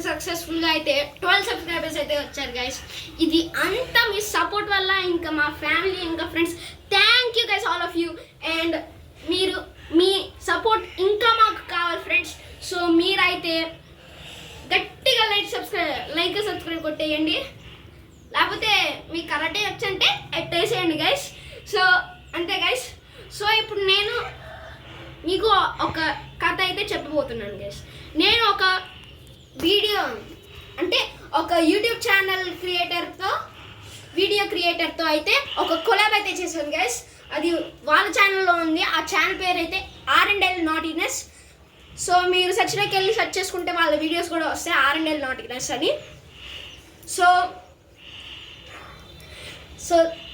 సక్సెస్ఫుల్గా అయితే 12 సబ్స్క్రైబర్స్ అయితే వచ్చారు గైస్. ఇది అంతా మీ సపోర్ట్ వల్ల, ఇంకా మా ఫ్యామిలీ ఇంకా friends, thank you guys all of you. And మీరు మీ సపోర్ట్ ఇంకా మాకు కావాలి ఫ్రెండ్స్. సో మీరైతే గట్టిగా లైక్ సబ్స్క్రైబ్ కొట్టేయండి, లేకపోతే మీకు కరెక్టే వచ్చంటే ఎట్టేసేయండి గైస్. సో అంతే గైస్. సో ఇప్పుడు నేను మీకు ఒక కథ అయితే చెప్పబోతున్నాను గైస్. నేను ఒక వీడియో అంటే ఒక యూట్యూబ్ ఛానల్ వీడియో క్రియేటర్తో అయితే ఒక కొలాబ్ అయితే చేశాను గైస్. అది వాళ్ళ ఛానల్లో ఉంది. ఆ ఛానల్ పేరు అయితే R&L నాటీనెస్. సో మీరు సెర్చ్లోకి వెళ్ళి సెర్చ్ చేసుకుంటే వాళ్ళ వీడియోస్ కూడా వస్తాయి, R&L నాటీనెస్ అని. So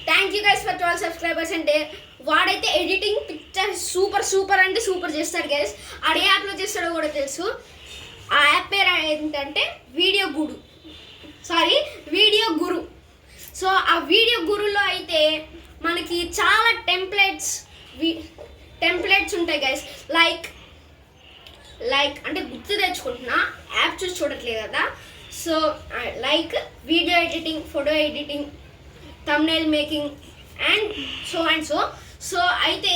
thank you guys for 12 subscribers. అంటే వాడైతే ఎడిటింగ్ పిక్చర్ సూపర్ అంటే సూపర్ చేస్తాడు గైస్. ఆడ ఏ యాప్లో చేస్తాడో కూడా తెలుసు. ఆ యాప్ పేరు ఏంటంటే వీడియో గురు. సో ఆ వీడియో గురులో అయితే మనకి చాలా టెంప్లెట్స్ ఉంటాయి గైస్. లైక్ అంటే గుర్తు తెచ్చుకుంటున్నా, యాప్ చూసి చూడట్లేదు కదా. So like video editing, photo editing, thumbnail making and so so అయితే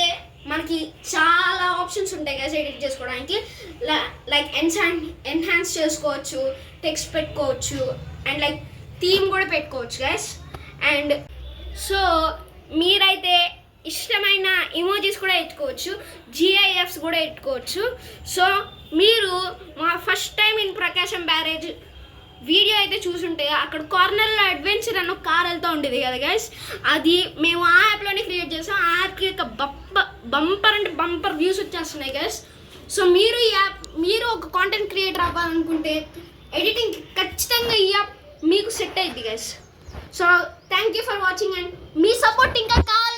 మనకి చాలా ఆప్షన్స్ ఉంటాయి గైస్ ఎడిట్ చేసుకోవడానికి. లైక్ ఎన్హాన్స్ చేసుకోవచ్చు, టెక్స్ట్ పెట్టుకోవచ్చు, అండ్ లైక్ థీమ్ కూడా పెట్టుకోవచ్చు గైస్. అండ్ సో మీరైతే ఇష్టమైన ఇమోజీస్ కూడా ఎత్తుకోవచ్చు, GIFs కూడా ఎత్తుకోవచ్చు. సో మీరు మా first time in Prakasam barrage video అయితే చూసుంటే అక్కడ కార్నర్లో అడ్వెంచర్ అన్న కార్ వెళ్తూ ఉండేది కదా గైస్. అది మేము ఆ యాప్లోనే క్రియేట్ చేసాం. ఆ యాప్కి ఒక బంపర్ వ్యూస్ వచ్చేస్తున్నాయి గైస్. సో మీరు ఒక కాంటెంట్ క్రియేటర్ అవ్వాలనుకుంటే ఎడిటింగ్ ఖచ్చితంగా ఈ యాప్ మీకు సెట్ అయ్యింది guys. So thank you for watching and me support ఇంకా కావాలి.